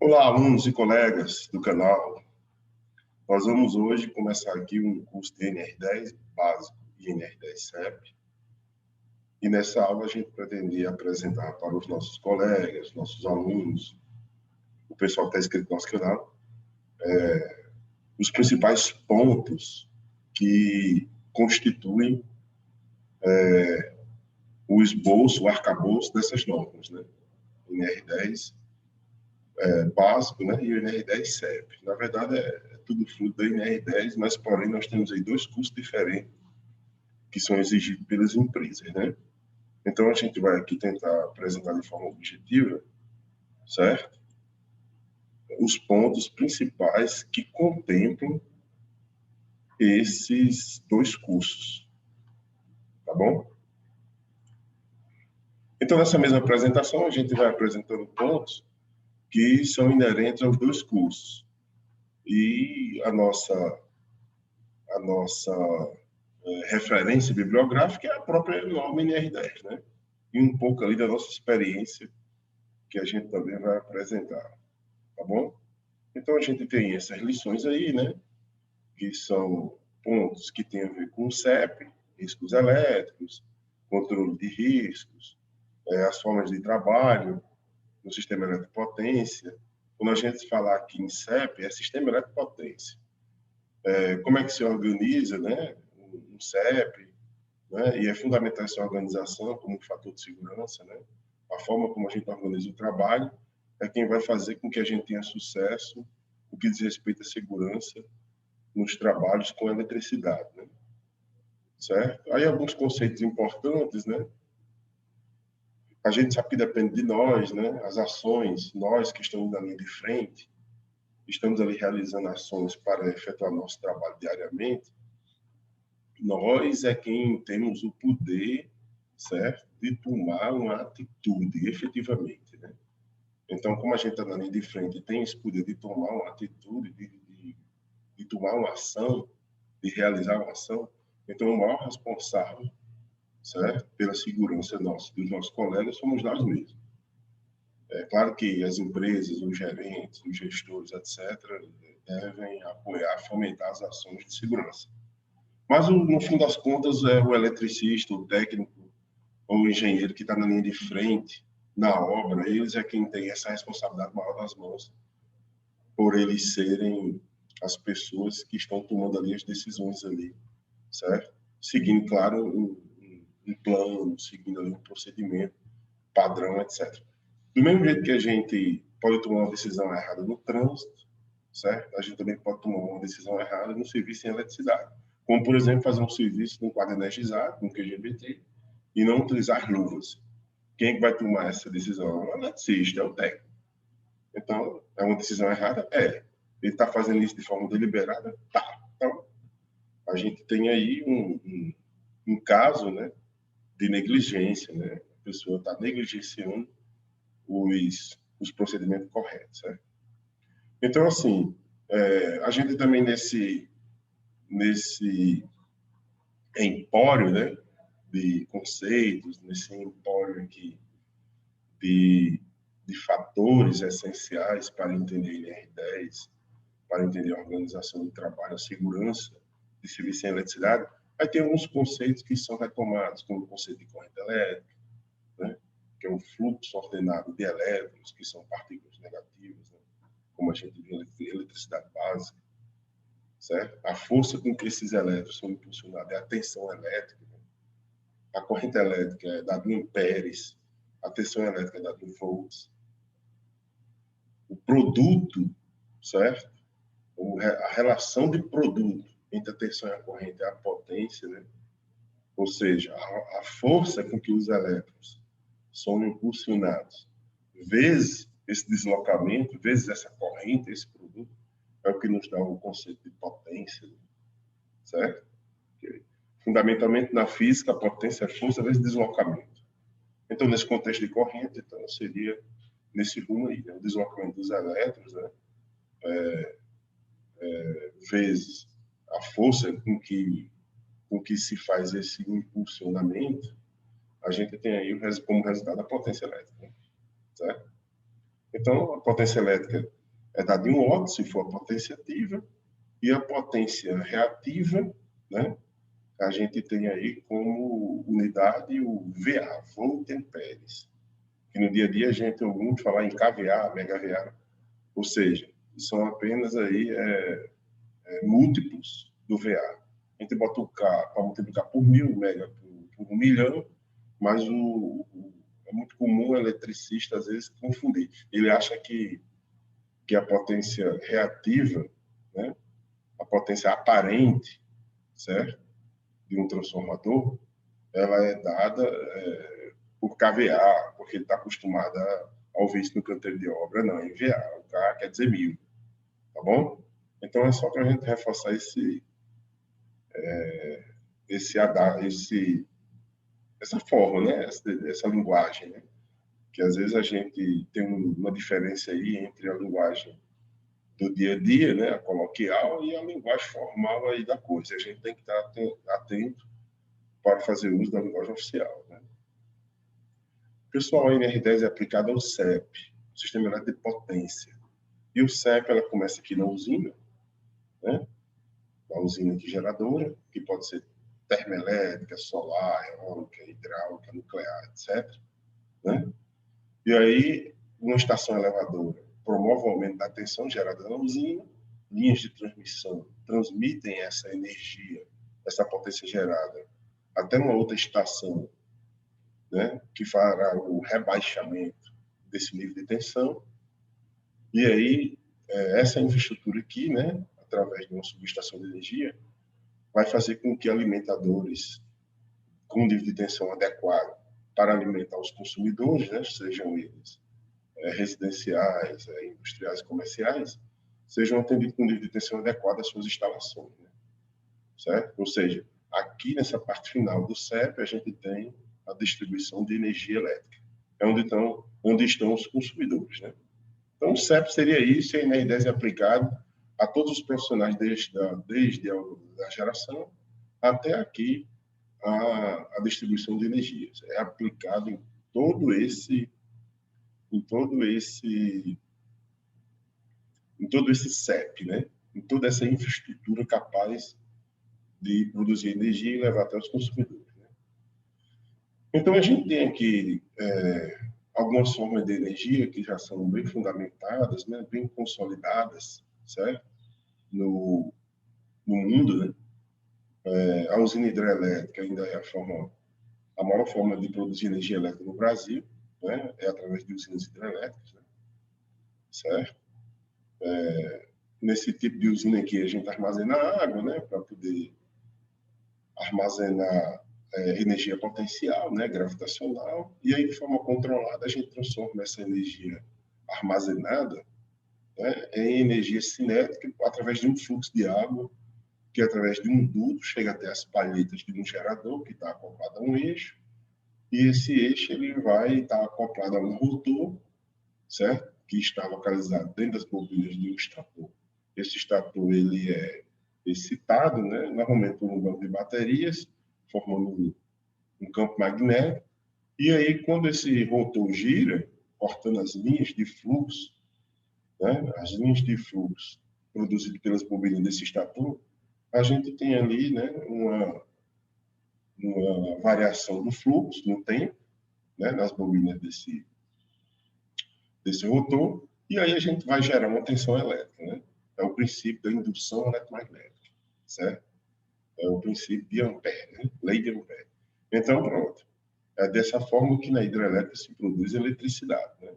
Olá, alunos e colegas do canal. Nós vamos hoje começar aqui um curso de NR10 básico e NR10 CEP. E nessa aula a gente pretendia apresentar para os nossos colegas, nossos alunos, o pessoal que está inscrito no nosso canal, os principais pontos que constituem o esboço, o arcabouço dessas normas, né? NR10 básico, né? E o NR10 CEP. Na verdade, é tudo fruto da NR10, mas, porém, nós temos aí dois cursos diferentes que são exigidos pelas empresas, né? Então, a gente vai aqui tentar apresentar de forma objetiva, certo? Os pontos principais que contemplam esses dois cursos, tá bom? Então, nessa mesma apresentação, a gente vai apresentando pontos que são inerentes aos dois cursos. E a nossa referência bibliográfica é a própria norma NR10, né? E um pouco ali da nossa experiência que a gente também vai apresentar, tá bom? Então, a gente tem essas lições aí, né? Que são pontos que têm a ver com o CEP, riscos elétricos, controle de riscos, as formas de trabalho no sistema eletropotência. Quando a gente falar aqui em CEP, é sistema eletropotência. Como é que se organiza, né? Um CEP, né? E é fundamental essa organização como fator de segurança, né? A forma como a gente organiza o trabalho é quem vai fazer com que a gente tenha sucesso no que diz respeito à segurança nos trabalhos com eletricidade, né? Certo? Aí alguns conceitos importantes, né? A gente sabe que depende de nós, né? As ações, nós que estamos na linha de frente, estamos ali realizando ações para efetuar nosso trabalho diariamente, nós é quem temos o poder, certo? De tomar uma atitude, efetivamente, né? Então, como a gente está na linha de frente e tem esse poder de tomar uma atitude, de tomar uma ação, de realizar uma ação, então o maior responsável, certo? Pela segurança nossa, dos nossos colegas, somos nós mesmos. É claro que as empresas, os gerentes, os gestores, etc., devem apoiar, fomentar as ações de segurança. Mas, no fim das contas, é o eletricista, o técnico ou o engenheiro que está na linha de frente, na obra, eles é quem tem essa responsabilidade maior nas mãos, por eles serem as pessoas que estão tomando ali as decisões ali, certo? Seguindo, claro, um plano, seguindo ali um procedimento, padrão, etc. Do mesmo jeito que a gente pode tomar uma decisão errada no trânsito, certo? A gente também pode tomar uma decisão errada no serviço em eletricidade. Como, por exemplo, fazer um serviço no quadro energizado, com QGBT, e não utilizar luvas. Quem vai tomar essa decisão? É o eletricista, é o técnico. Então, é uma decisão errada? É. Ele está fazendo isso de forma deliberada? Tá. Então, a gente tem aí um caso, né, de negligência, né? A pessoa está negligenciando os procedimentos corretos, certo? Então, assim, a gente também nesse empório, né, de conceitos, nesse empório aqui de fatores essenciais para entender NR10, para entender a organização do trabalho, a segurança de serviço em eletricidade, aí tem alguns conceitos que são retomados, como o conceito de corrente elétrica, né, que é um fluxo ordenado de elétrons, que são partículas negativas, né, como a gente viu em eletricidade básica, certo? A força com que esses elétrons são impulsionados é a tensão elétrica, né? A corrente elétrica é dada em amperes, a tensão elétrica é dada em volts. O produto, certo? A relação de produto entre a tensão e a corrente é a potência, né? Ou seja, a força com que os elétrons são impulsionados, vezes esse deslocamento, vezes essa corrente, esse produto, é o que nos dá o conceito de potência, certo? Fundamentalmente, na física, a potência é força vezes deslocamento. Então, nesse contexto de corrente, então, seria nesse rumo aí, né? O deslocamento dos elétrons, né? Vezes a força com que se faz esse impulsionamento, a gente tem aí como resultado a potência elétrica, né? Certo? Então, a potência elétrica é dada em watts, se for a potência ativa, e a potência reativa, né, a gente tem aí como unidade o VA, volt amperes, que no dia a dia a gente ouve muito falar em kVA, megavA, ou seja, são apenas aí múltiplos do VA. A gente bota o K para multiplicar por 1000 mega por 1 milhão, mas é muito comum o eletricista, às vezes, confundir. Ele acha que a potência reativa, né, a potência aparente, certo, de um transformador, ela é dada por kVA, porque ele está acostumado a ouvir isso no canteiro de obra. Não, em VA, o K quer dizer 1000, tá bom? Então, é só para a gente reforçar essa forma, né? Essa linguagem, né? Que às vezes a gente tem uma diferença aí entre a linguagem do dia a dia, né, a coloquial, e a linguagem formal aí da coisa. A gente tem que estar atento para fazer uso da linguagem oficial, né? Pessoal, a NR10 é aplicada ao CEP, Sistema Elétrico de Potência. E o CEP, ela começa aqui na usina, né? A usina aqui geradora, que pode ser termoelétrica, solar, eólica, hidráulica, nuclear, etc., né? E aí, uma estação elevadora promove o aumento da tensão gerada na usina, linhas de transmissão transmitem essa energia, essa potência gerada, até uma outra estação, né, que fará o rebaixamento desse nível de tensão. E aí, essa infraestrutura aqui, né, através de uma subestação de energia, vai fazer com que alimentadores com nível de tensão adequado para alimentar os consumidores, né, sejam eles residenciais, industriais e comerciais, sejam atendidos com nível de tensão adequado às suas instalações, né? Certo? Ou seja, aqui nessa parte final do CEP, a gente tem a distribuição de energia elétrica, é onde estão os consumidores, né? Então, o CEP seria isso, e a NR10 é aplicado a todos os profissionais desde a geração até aqui a distribuição de energias. É aplicado em todo esse CEP, né? Em toda essa infraestrutura capaz de produzir energia e levar até os consumidores, né? Então, a gente tem aqui algumas formas de energia que já são bem fundamentadas, né? Bem consolidadas, certo? No mundo, né? A usina hidrelétrica ainda é a maior forma de produzir energia elétrica no Brasil, né? É através de usinas hidrelétricas, né? Certo? Nesse tipo de usina aqui, a gente armazena água, né, para poder armazenar energia potencial, né, gravitacional, e aí, de forma controlada, a gente transforma essa energia armazenada, né, em energia cinética através de um fluxo de água, que através de um duto chega até as palhetas de um gerador que está acoplado a um eixo, e esse eixo ele vai estar acoplado a um rotor, certo? Que está localizado dentro das bobinas de um extrator. Esse extrator ele é excitado, né? Normalmente por um banco de baterias, formando um campo magnético. E aí, quando esse rotor gira, cortando as linhas de fluxo, né? As linhas de fluxo produzidas pelas bobinas desse extrator, a gente tem ali, né, uma variação do fluxo no tempo, né, nas bobinas desse rotor, e aí a gente vai gerar uma tensão elétrica, né? É o princípio da indução eletromagnética, certo? É o princípio de Ampère, né? Lei de Ampère. Então, pronto. É dessa forma que na hidrelétrica se produz eletricidade, né?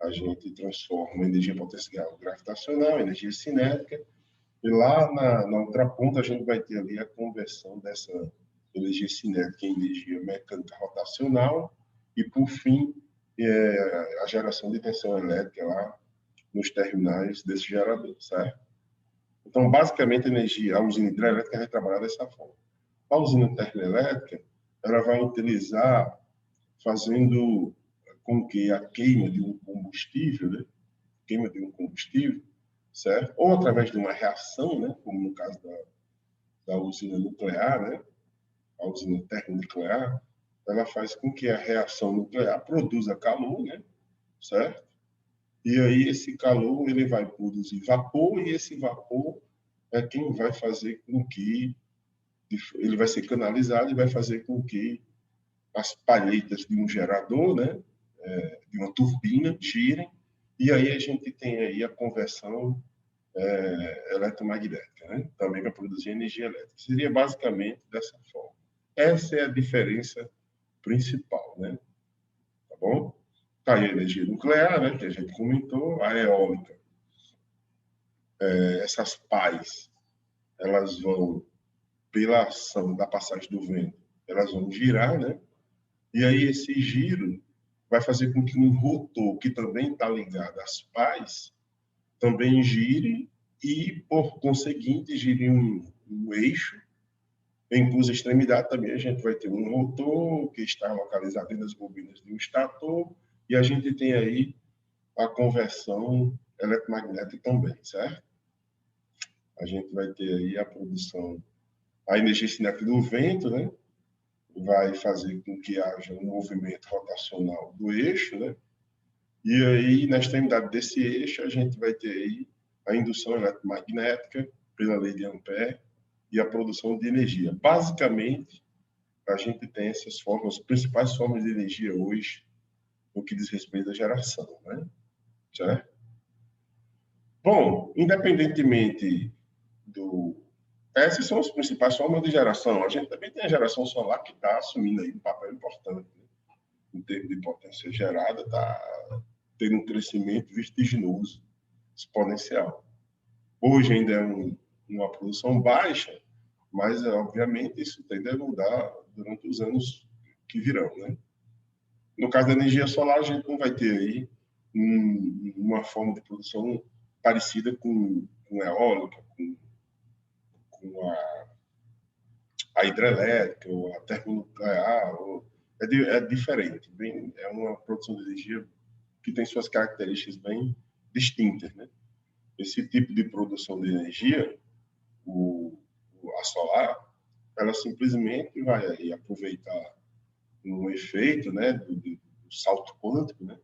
A gente transforma energia potencial gravitacional, energia cinética, e lá na outra ponta a gente vai ter ali a conversão dessa energia cinética em energia mecânica rotacional e, por fim, a geração de tensão elétrica lá nos terminais desse gerador, certo? Então, basicamente, a usina hidrelétrica vai trabalhar dessa forma. A usina termoelétrica, ela vai utilizar fazendo com que a queima de um combustível, né? Queima de um combustível, certo? Ou através de uma reação, né? Como no caso da usina nuclear, né? A usina termonuclear, ela faz com que a reação nuclear produza calor, né? Certo? E aí esse calor ele vai produzir vapor, e esse vapor é quem vai fazer com que ele vai ser canalizado e vai fazer com que as palhetas de um gerador, né, de uma turbina, girem, e aí a gente tem aí a conversão eletromagnética, né, também para produzir energia elétrica. Seria basicamente dessa forma. Essa é a diferença principal, né? Tá bom? Tá aí a energia nuclear, né, que a gente comentou, a eólica. Essas pás, elas vão, pela ação da passagem do vento, elas vão girar, né? E aí esse giro vai fazer com que um rotor, que também está ligado às pás, também gire e, por conseguinte, gire um eixo. Em cuja extremidade também a gente vai ter um rotor que está localizado dentro das bobinas de um estator, e a gente tem aí a conversão eletromagnética também, certo? A gente vai ter aí a produção, a energia cinética do vento, né? Vai fazer com que haja um movimento rotacional do eixo, né? E aí, na extremidade desse eixo, a gente vai ter aí a indução eletromagnética pela lei de Ampère e a produção de energia. Basicamente, a gente tem essas formas, as principais formas de energia hoje, no que diz respeito à geração, né? Certo? Bom, independentemente do... Essas são as principais formas de geração. A gente também tem a geração solar que está assumindo aí um papel importante, né? Em termos de potência gerada, está tendo um crescimento vertiginoso, exponencial. Hoje ainda é uma produção baixa, mas, obviamente, isso tende a mudar durante os anos que virão, né? No caso da energia solar, a gente não vai ter aí uma forma de produção parecida com a eólica, com a hidrelétrica, ou a termonuclear, é diferente. É uma produção de energia que tem suas características bem distintas, né? Esse tipo de produção de energia, a solar, ela simplesmente vai aí aproveitar um efeito, né, do salto quântico, né?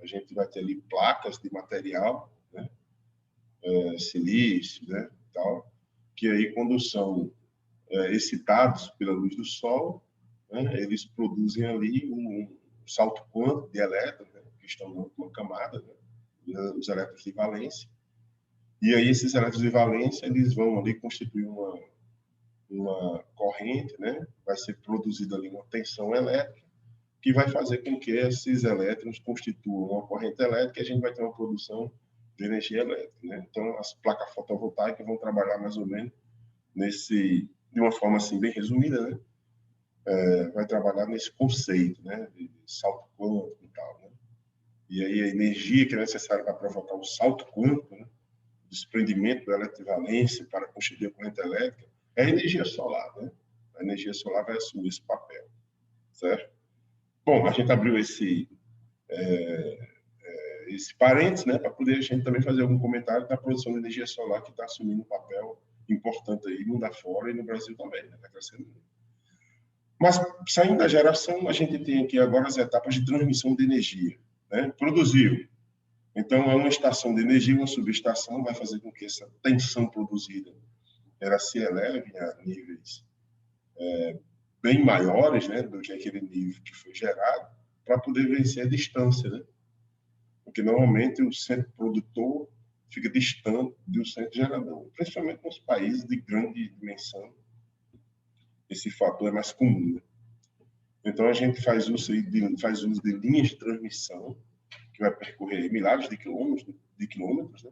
A gente vai ter ali placas de material, né, silício, né, tal, que aí quando são excitados pela luz do sol, né, eles produzem ali um salto quântico de elétrons, né, que estão numa camada, né, os elétrons de valência. E aí esses elétrons de valência, eles vão ali constituir uma corrente, né? Vai ser produzida ali uma tensão elétrica, que vai fazer com que esses elétrons constituam uma corrente elétrica, e a gente vai ter uma produção de energia elétrica, né? Então, as placas fotovoltaicas vão trabalhar mais ou menos de uma forma assim bem resumida, né? Vai trabalhar nesse conceito, né? De salto quântico e tal, né? E aí a energia que é necessária para provocar o salto quântico, né? Desprendimento da eletrovalência para constituir a corrente elétrica, é a energia solar, né? A energia solar vai assumir esse papel, certo? Bom, a gente abriu esse parênteses, né, para poder a gente também fazer algum comentário da produção de energia solar que está assumindo um papel importante aí, mundo afora e no Brasil também, né? Está crescendo muito. Mas, saindo da geração, a gente tem aqui agora as etapas de transmissão de energia, né? Produziu. Então, é uma estação de energia, uma subestação, vai fazer com que essa tensão produzida ela se eleve a níveis bem maiores, né, do que aquele nível que foi gerado, para poder vencer a distância, né? Porque normalmente o centro produtor fica distante do centro gerador, principalmente nos países de grande dimensão. Esse fator é mais comum, né? Então a gente faz uso de linhas de transmissão que vai percorrer milhares de quilômetros, né,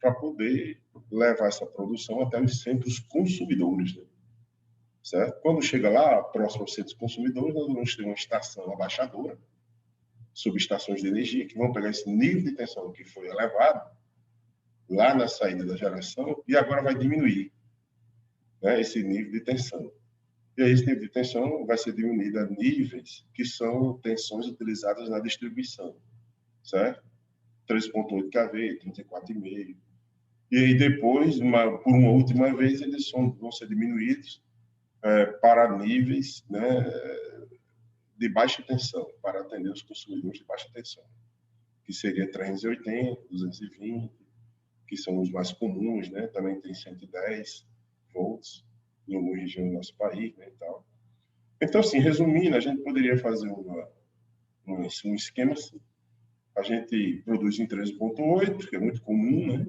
para poder levar essa produção até os centros consumidores, né? Certo? Quando chega lá, próximo aos centros consumidores, nós vamos ter uma estação abaixadora, subestações de energia, que vão pegar esse nível de tensão que foi elevado lá na saída da geração e agora vai diminuir, né, esse nível de tensão. E aí esse nível de tensão vai ser diminuído a níveis que são tensões utilizadas na distribuição, certo? 3.8 kV, 34,5. E aí depois, por uma última vez, eles vão ser diminuídos para níveis, né, de baixa tensão, para atender os consumidores de baixa tensão. que seria 380, 220, que são os mais comuns, né? Também tem 110 volts em alguma região do nosso país, né, e tal. Então, assim, resumindo, a gente poderia fazer um esquema assim. A gente produz em 13.8, que é muito comum, né?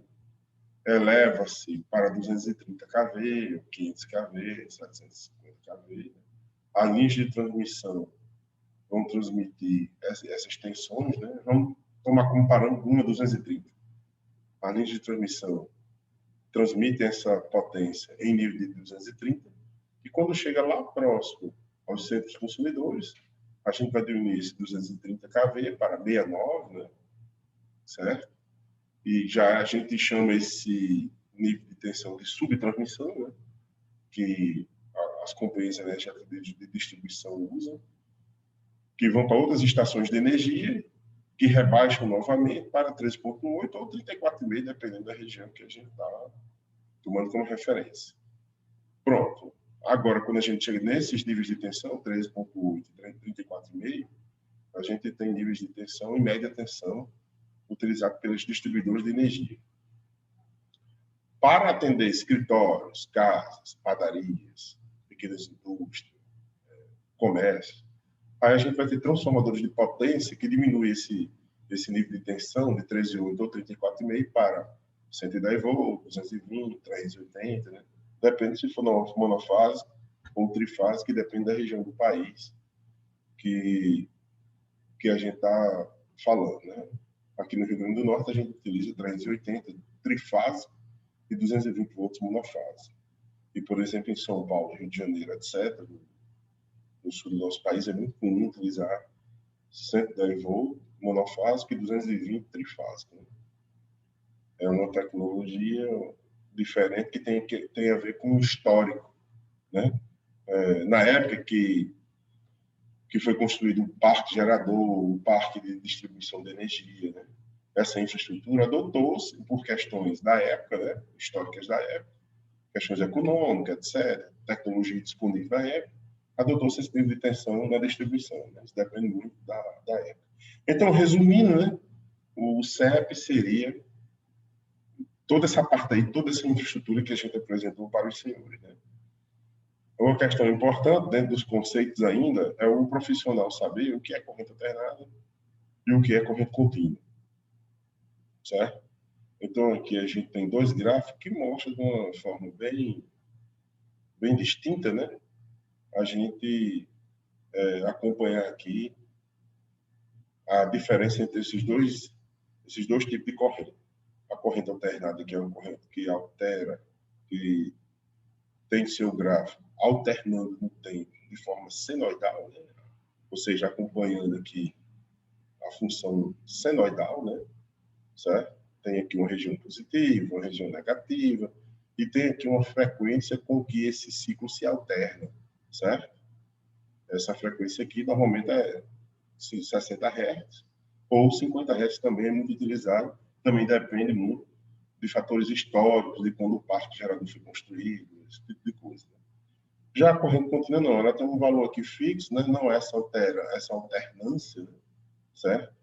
Eleva-se para 230 kV, 500 kV, 750 kV. As linhas de transmissão vão transmitir essas tensões, né? Vamos tomar como parâmetro uma 230. As linhas de transmissão transmitem essa potência em nível de 230, e quando chega lá próximo aos centros consumidores, a gente vai diminuir esse 230 kV para 69, né? Certo? E já a gente chama esse nível de tensão de subtransmissão, né? Que as companhias energéticas de distribuição usam, que vão para outras estações de energia, que rebaixam novamente para 3.8 ou 34,5, dependendo da região que a gente está tomando como referência. Pronto. Agora, quando a gente chega nesses níveis de tensão, 13.8 e 34,5, a gente tem níveis de tensão e média tensão utilizados pelos distribuidores de energia. Para atender escritórios, casas, padarias, pequenas indústrias, comércio, aí a gente vai ter transformadores de potência que diminuem esse nível de tensão de 13,8 ou 34,5 para 110 volts, 220, 380, né? Depende se for monofásico ou trifásico, que depende da região do país que a gente está falando, né? Aqui no Rio Grande do Norte, a gente utiliza 380 trifásico e 220 volts monofásico. E, por exemplo, em São Paulo, Rio de Janeiro, etc., no sul do nosso país, é muito comum utilizar 110 volts monofásico e 220 trifásico. Né? É uma tecnologia diferente que tem a ver com o histórico. Né? Na época que foi construído o parque gerador, o parque de distribuição de energia, né? Essa infraestrutura adotou-se por questões da época, né? Históricas da época, questões econômicas, etc., tecnologia disponível da época, adotou-se esse nível de tensão na distribuição. Né? Isso depende muito da época. Então, resumindo, né? O CEP seria toda essa parte aí, toda essa infraestrutura que a gente apresentou para os senhores. Né? Uma questão importante, dentro dos conceitos ainda, é o profissional saber o que é corrente alternada e o que é corrente contínua. Certo? Então, aqui a gente tem dois gráficos que mostram de uma forma bem distinta, né? A gente acompanhar aqui a diferença entre esses dois tipos de corrente. A corrente alternada, que é uma corrente que altera, que tem seu gráfico alternando no tempo de forma senoidal, né? Ou seja, acompanhando aqui a função senoidal, né? Certo? Tem aqui uma região positiva, uma região negativa, e tem aqui uma frequência com que esse ciclo se alterna, certo? Essa frequência aqui normalmente é 60 Hz, ou 50 Hz também é muito utilizado, também depende muito de fatores históricos, de quando o parque gerador foi construído, esse tipo de coisa. Né? Já a corrente contínua não, ela tem um valor aqui fixo, né? Não é essa alternância, né? Certo?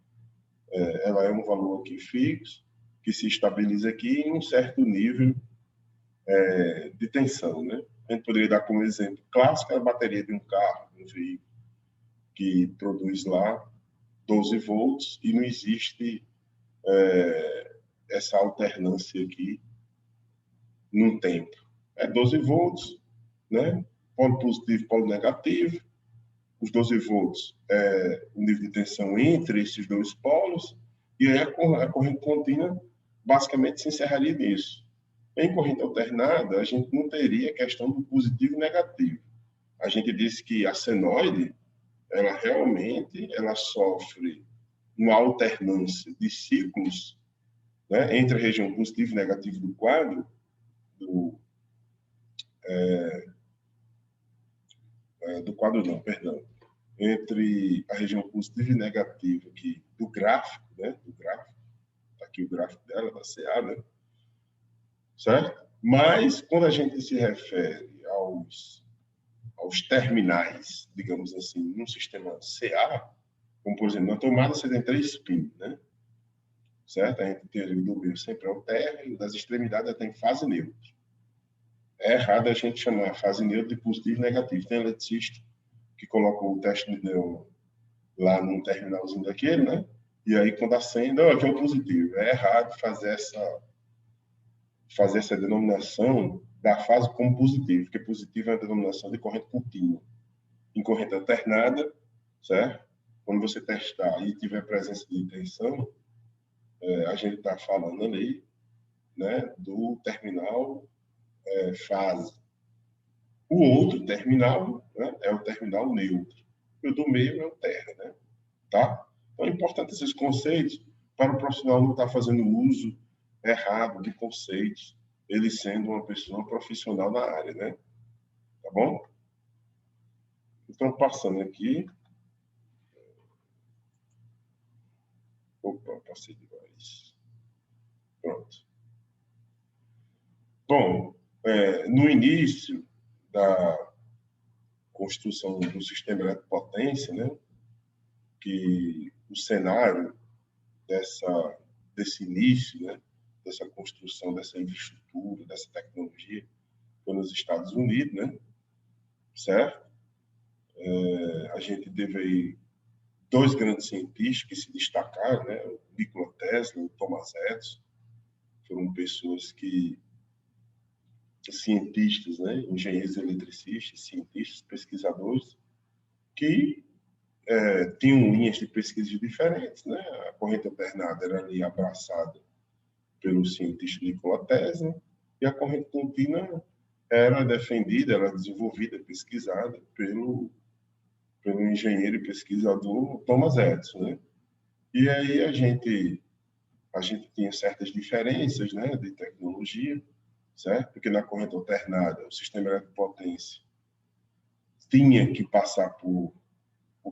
Ela é um valor aqui fixo, que se estabiliza aqui em um certo nível de tensão. Né? A gente poderia dar como exemplo clássico a bateria de um carro, de um veículo, que produz lá 12 volts e não existe essa alternância aqui num tempo. É 12 volts, né? Polo positivo, polo negativo. Os 12 volts é o nível de tensão entre esses dois polos, e aí a corrente contínua basicamente se encerraria nisso. Em corrente alternada, a gente não teria a questão do positivo e negativo. A gente disse que a senoide, ela realmente sofre uma alternância de ciclos, né, entre a região positiva e negativa do quadro, do quadro não, perdão, entre a região positiva e negativa aqui do gráfico, né, tá aqui o gráfico dela, da CA, né, certo? Mas, quando a gente se refere aos terminais, digamos assim, num sistema CA, como, por exemplo, na tomada você tem 3 pins, né? certo? A gente tem ali do meio sempre alterna e das extremidades tem fase neutra. É errado a gente chamar a fase neutra de positivo e negativo. Tem eletricista que coloca o teste de neon lá num terminalzinho daquele, né? E aí, quando acende, aqui é o positivo. É errado fazer essa denominação da fase como positivo, porque positivo é a denominação de corrente contínua. Em corrente alternada, certo? Quando você testar e tiver presença de tensão, a gente está falando ali, né, do terminal fase. O outro terminal, né, é o terminal neutro. E o do meio é o terra, né? Tá? Então é importante esses conceitos para o profissional não estar fazendo uso errado de conceitos, ele sendo uma pessoa profissional na área, né? Tá bom? Então, passando aqui. Opa, passei demais. Pronto. Bom, no início da construção do sistema elétrico potência, né, que o cenário desse início, né, dessa construção, dessa infraestrutura, dessa tecnologia, foi nos Estados Unidos, né, certo? A gente teve aí dois grandes cientistas que se destacaram, né, o Nikola Tesla e o Thomas Edison, foram pessoas que cientistas, né, engenheiros eletricistas, cientistas, pesquisadores, que tinham linhas de pesquisa diferentes, né? A corrente alternada era ali abraçada pelo cientista Nikola Tesla e a corrente contínua era defendida, era desenvolvida, pesquisada pelo engenheiro e pesquisador Thomas Edison, né? E aí a gente tinha certas diferenças, né, de tecnologia, certo? Porque na corrente alternada, o sistema elétrico potência tinha que passar por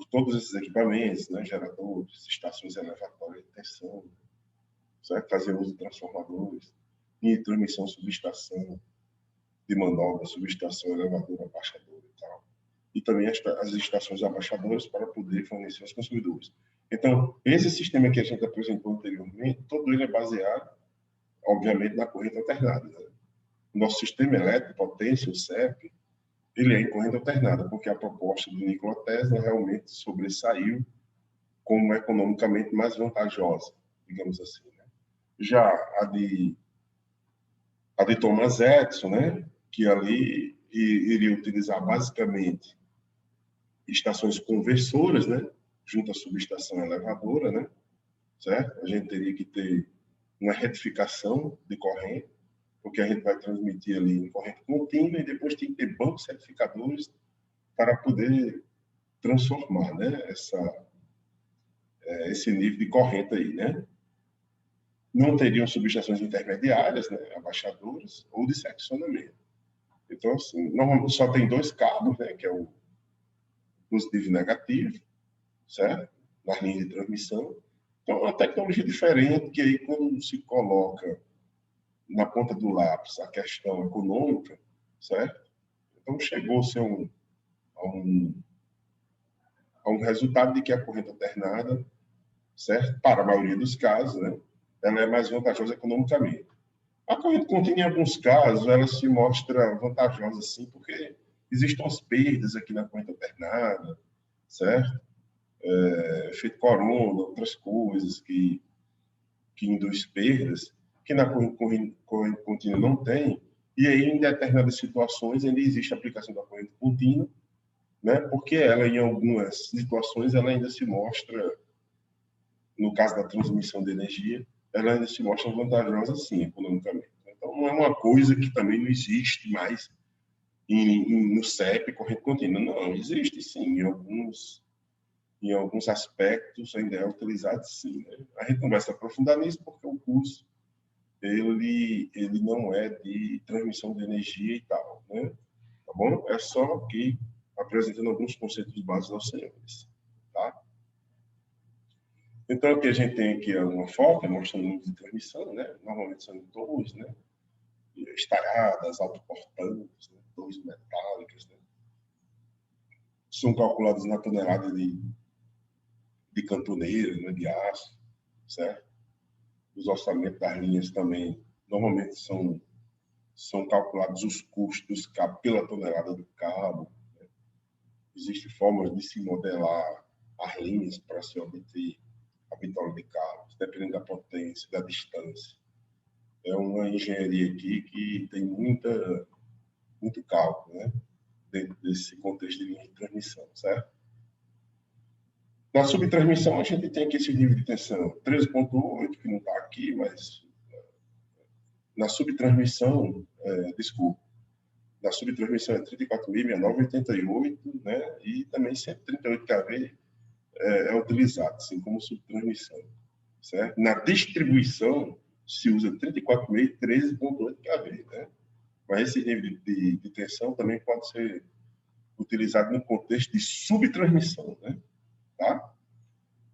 todos esses equipamentos, né, geradores, estações elevatórias de tensão, certo? Fazer uso de transformadores, linha de transmissão, subestação de manobra, subestação elevadora, abaixadora e tal. E também as estações abaixadoras para poder fornecer aos consumidores. Então, esse sistema que a gente apresentou anteriormente, todo ele é baseado, obviamente, na corrente alternada. Né? O nosso sistema elétrico, potência, o CEP, ele é em corrente alternada, porque a proposta do Nikola Tesla realmente sobressaiu como economicamente mais vantajosa, digamos assim. Né? Já a de Thomas Edison, né, que ali iria utilizar basicamente estações conversoras, né, junto à subestação elevadora, né, certo? A gente teria que ter uma retificação de corrente, porque a gente vai transmitir ali em corrente contínua e depois tem que ter bancos retificadores para poder transformar, né, esse nível de corrente aí, né? Não teriam subestações intermediárias, né, abaixadoras ou de seccionamento. Então, assim, normalmente só tem dois cabos, né, que é o positivo e negativo, certo? Nas linhas de transmissão. Então, é uma tecnologia diferente que aí, quando se coloca na ponta do lápis a questão econômica, certo? Então, chegou-se a um resultado de que a corrente alternada, certo? Para a maioria dos casos, né, ela é mais vantajosa economicamente. A corrente contínua, em alguns casos, ela se mostra vantajosa, sim, porque existem as perdas aqui na corrente alternada, certo? Efeito corona, outras coisas que induz perdas, que na corrente contínua não tem, e aí, em determinadas situações, ainda existe a aplicação da corrente contínua, né? Porque ela, em algumas situações, ela ainda se mostra, no caso da transmissão de energia, ela ainda se mostra vantajosa, sim, economicamente. Então, não é uma coisa que também não existe mais no CEP, corrente contínua. Não, existe sim, em alguns aspectos ainda é utilizado sim. Né? A gente não vai se aprofundar nisso porque o curso ele não é de transmissão de energia e tal. Né? Tá bom? É só aqui apresentando alguns conceitos básicos aos senhores. Tá? Então, aqui a gente tem aqui uma foto mostrando o número de transmissão, né? Normalmente são torres, né? Estaradas, autoportantes, né? Torres metálicas, né? São calculadas na tonelada de cantoneira, né? De aço, certo? os orçamentos das linhas também, normalmente são calculados os custos dos cabos pela tonelada do cabo. Né? Existem formas de se modelar as linhas para se obter a bitola de cabos, dependendo da potência, da distância. É uma engenharia aqui que tem muito cálculo, né? Dentro desse contexto de linha de transmissão, certo? Na subtransmissão, a gente tem aqui esse nível de tensão 13,8, que não está aqui, mas na subtransmissão, na subtransmissão é 34.988, né? E também 138 kV é utilizado, assim como subtransmissão, certo? Na distribuição, se usa 34,5 e 13,8 kV, né? Mas esse nível de tensão também pode ser utilizado no contexto de subtransmissão, né? Tá?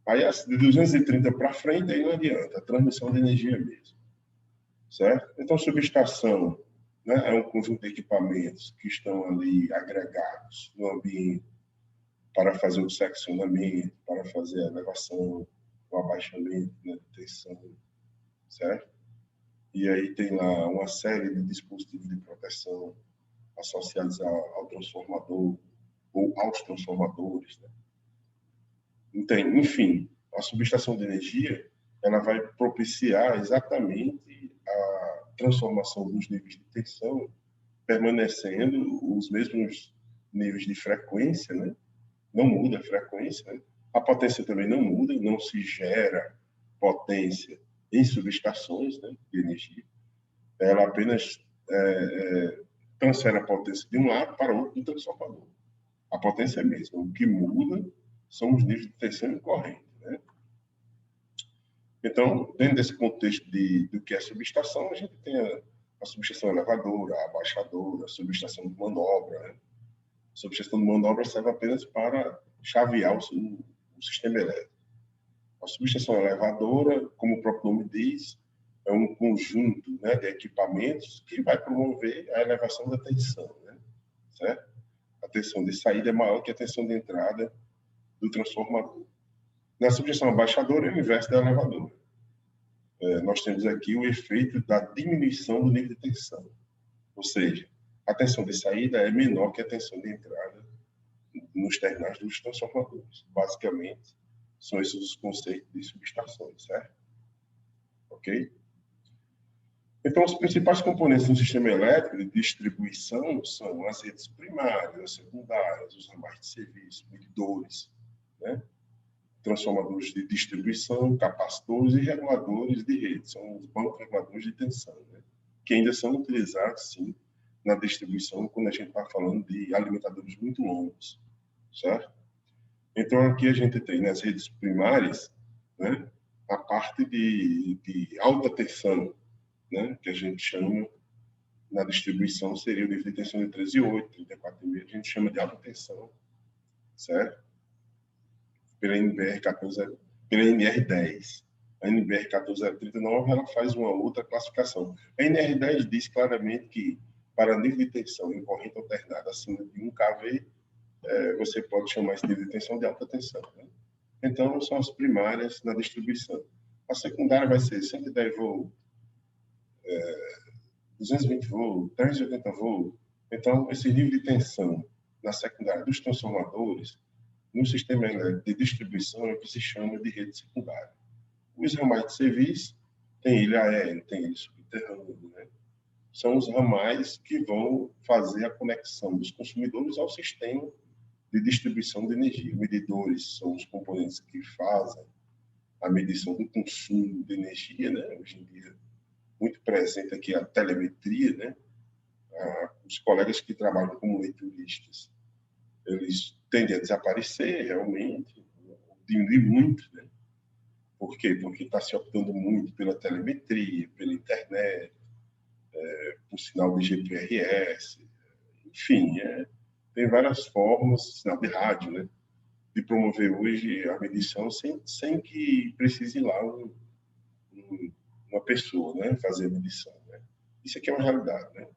Aí, de 230 para frente, aí não adianta, a transmissão de energia mesmo, certo? Então, subestação, né, é um conjunto de equipamentos que estão ali agregados no ambiente para fazer o seccionamento, para fazer a elevação, o abaixamento, né, de tensão, certo? E aí tem lá uma série de dispositivos de proteção associados ao transformador ou aos transformadores, né? Enfim, a subestação de energia ela vai propiciar exatamente a transformação dos níveis de tensão, permanecendo os mesmos níveis de frequência, né? Não muda a frequência, né? A potência também não muda, não se gera potência em subestações, né, de energia. Ela apenas transfere a potência de um lado para o outro do transformador. A potência é a mesma. O que muda são os níveis de tensão e corrente, né? Então, dentro desse contexto do que é subestação, a gente tem a subestação elevadora, a abaixadora, a subestação de manobra. Né? A subestação de manobra serve apenas para chavear o sistema elétrico. A subestação elevadora, como o próprio nome diz, é um conjunto, né, de equipamentos que vai promover a elevação da tensão, né? Certo? A tensão de saída é maior que a tensão de entrada do transformador. Na subestação abaixadora é o inverso da elevadora. Nós temos aqui o efeito da diminuição do nível de tensão. Ou seja, a tensão de saída é menor que a tensão de entrada nos terminais dos transformadores. Basicamente, são esses os conceitos de subestações, certo? Ok? Então, os principais componentes do sistema elétrico de distribuição são as redes primárias, as secundárias, os ramais de serviço, medidores, né? Transformadores de distribuição, capacitores e reguladores de rede. São os bancos reguladores de tensão, né? Que ainda são utilizados, sim, na distribuição, quando a gente está falando de alimentadores muito longos, certo? Então, aqui a gente tem nas redes primárias, né, a parte de alta tensão, né, que a gente chama, na distribuição, seria o nível de tensão de 13,8, 34,5, a gente chama de alta tensão, certo? Pela NBR 10. A NBR 14039 ela faz uma outra classificação. A NR10 diz claramente que para nível de tensão em corrente alternada acima de 1 kV, você pode chamar esse nível de tensão de alta tensão. Né? Então, são as primárias na distribuição. A secundária vai ser 110 volts, 220 volts, 380 volts. Então, esse nível de tensão na secundária dos transformadores no sistema elétrico de distribuição é o que se chama de rede secundária. Os ramais de serviço tem ele aéreo, tem ele subterrâneo, né? São os ramais que vão fazer a conexão dos consumidores ao sistema de distribuição de energia. Medidores são os componentes que fazem a medição do consumo de energia, né? Hoje em dia, muito presente aqui a telemetria, né? Os colegas que trabalham como leituristas, eles tendem a desaparecer realmente, diminuir muito, né? Por quê? Porque está se optando muito pela telemetria, pela internet, por sinal de GPRS, enfim, tem várias formas, sinal de rádio, né? De promover hoje a medição sem que precise ir lá uma pessoa, né? Fazer a medição, né? Isso aqui é uma realidade, né?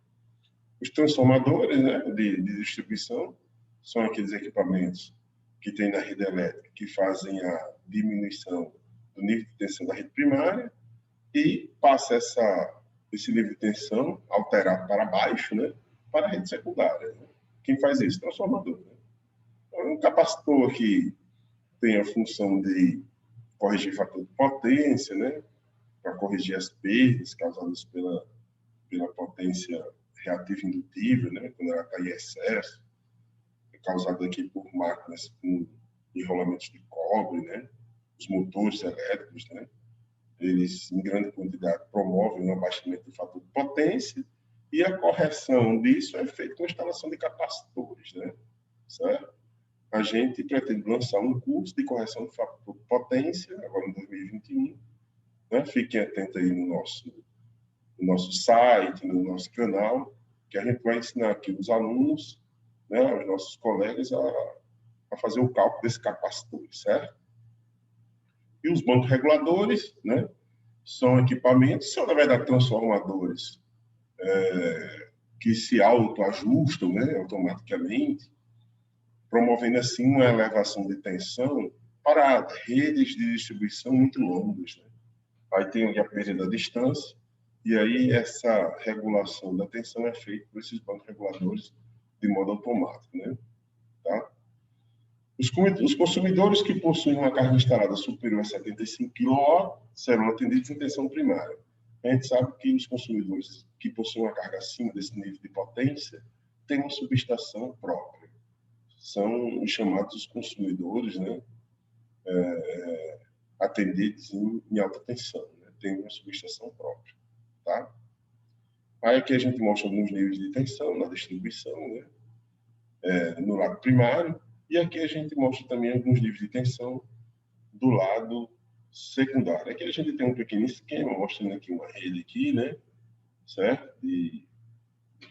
Os transformadores, né? de distribuição são aqueles equipamentos que tem na rede elétrica que fazem a diminuição do nível de tensão da rede primária e passa esse nível de tensão alterado para baixo, né, para a rede secundária. Né? Quem faz isso? Transformador. Né? Então, um capacitor que tem a função de corrigir fator de potência, né, para corrigir as perdas causadas pela potência reativa indutiva, né, quando ela está em excesso, é causada aqui por máquinas com enrolamentos de cobre, né, os motores elétricos, né, eles, em grande quantidade, promovem um abaixamento do fator de potência e a correção disso é feita com a instalação de capacitores, né, certo? A gente pretende lançar um curso de correção de fator de potência, agora em 2021, né? Fiquem atentos aí no nosso site, no nosso canal, que a gente vai ensinar aqui os alunos, né, os nossos colegas, a fazer o cálculo desse capacitor, certo? E os bancos reguladores, né, são equipamentos, são, na verdade, transformadores que se autoajustam, né, automaticamente, promovendo, assim, uma elevação de tensão para redes de distribuição muito longas. Né? Aí tem a perda da distância, e aí essa regulação da tensão é feita por esses bancos reguladores de modo automático. Né? Tá? Os consumidores que possuem uma carga instalada superior a 75 kW serão atendidos em tensão primária. A gente sabe que os consumidores que possuem uma carga acima desse nível de potência têm uma subestação própria. São os chamados consumidores, né, atendidos em alta tensão, né, tem uma subestação própria. Tá? Aí aqui a gente mostra alguns níveis de tensão na distribuição, né, no lado primário, e aqui a gente mostra também alguns níveis de tensão do lado secundário. Aqui a gente tem um pequeno esquema, mostrando aqui uma rede aqui, né, certo? De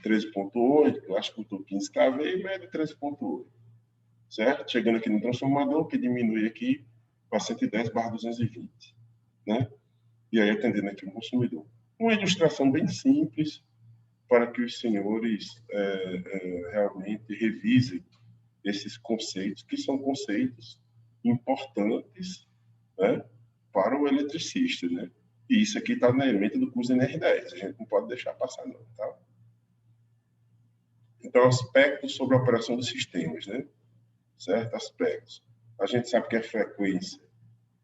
13.8, eu acho que eu 15 kV e média de 13.8, certo? Chegando aqui no transformador, que diminui aqui para 110/220, né? E aí atendendo aqui o consumidor. Uma ilustração bem simples para que os senhores realmente revisem esses conceitos, que são conceitos importantes, né, para o eletricista, né? E isso aqui está no elemento do curso de NR10, a gente não pode deixar passar não, tá? Então, aspectos sobre a operação dos sistemas, né? Certo? Aspectos. A gente sabe que a frequência,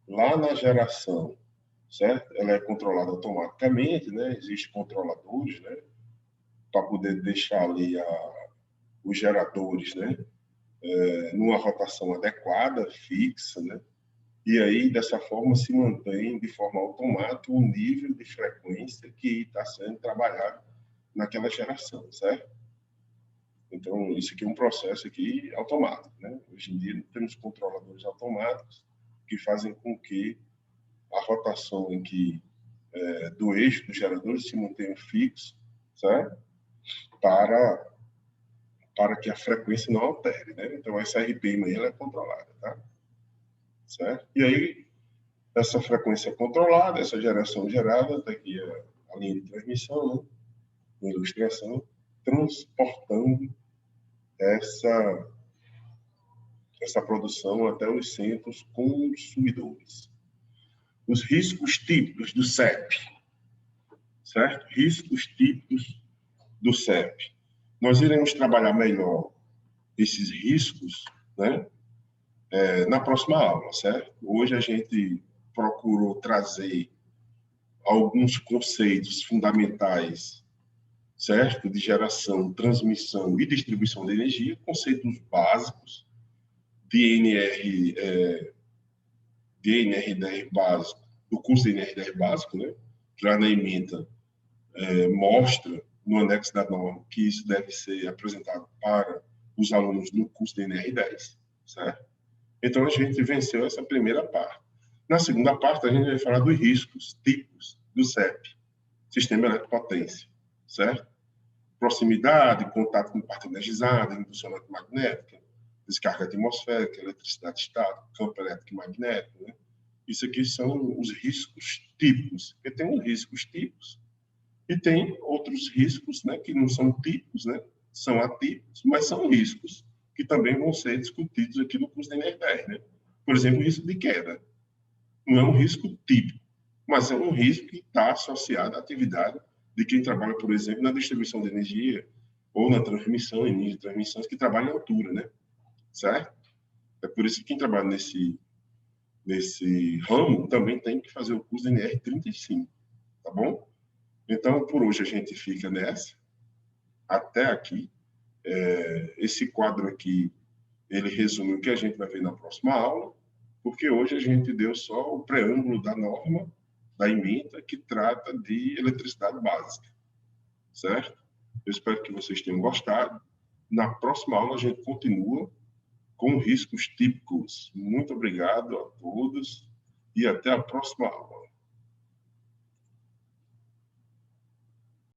lá na geração, certo? Ela é controlada automaticamente, né? Existem controladores, né? Para poder deixar ali os geradores, né? Numa rotação adequada, fixa, né? E aí, dessa forma, se mantém de forma automática o nível de frequência que está sendo trabalhado naquela geração, certo? Então, isso aqui é um processo aqui automático, né? Hoje em dia, temos controladores automáticos que fazem com que a rotação do eixo dos geradores se mantenha fixo, certo? Para que a frequência não altere, né? Então, essa RPM aí, ela é controlada, tá? Certo? E aí, essa frequência controlada, essa geração gerada, está aqui a linha de transmissão, né? A ilustração, transportando essa produção até os centros consumidores. Os riscos típicos do CEP, certo? Riscos típicos do CEP. Nós iremos trabalhar melhor esses riscos, né, na próxima aula, certo? Hoje a gente procurou trazer alguns conceitos fundamentais, certo? De geração, transmissão e distribuição de energia, conceitos básicos de NR10 básico, do curso de NR10 básico, né? Já na ementa mostra no anexo da norma que isso deve ser apresentado para os alunos no curso de NR10, certo? Então a gente venceu essa primeira parte. Na segunda parte a gente vai falar dos riscos, tipos do CEP, Sistema Eletropotência, certo? Proximidade, contato com parte energizada, indução eletromagnética, descarga atmosférica, eletricidade estática, campo elétrico magnético, né? Isso aqui são os riscos típicos. Porque tem os riscos típicos e tem outros riscos, né, que não são típicos, né? São atípicos, mas são riscos que também vão ser discutidos aqui no curso de NR10, né? Por exemplo, o risco de queda. Não é um risco típico, mas é um risco que está associado à atividade de quem trabalha, por exemplo, na distribuição de energia ou na transmissão, em linhas de transmissões, que trabalha em altura, né? Certo? É por isso que quem trabalha nesse ramo também tem que fazer o curso de NR35, tá bom? Então, por hoje a gente fica nessa, até aqui. Esse quadro aqui, ele resume o que a gente vai ver na próxima aula, porque hoje a gente deu só o preâmbulo da norma, da ementa, que trata de eletricidade básica, certo? Eu espero que vocês tenham gostado. Na próxima aula a gente continua com riscos típicos. Muito obrigado a todos e até a próxima aula.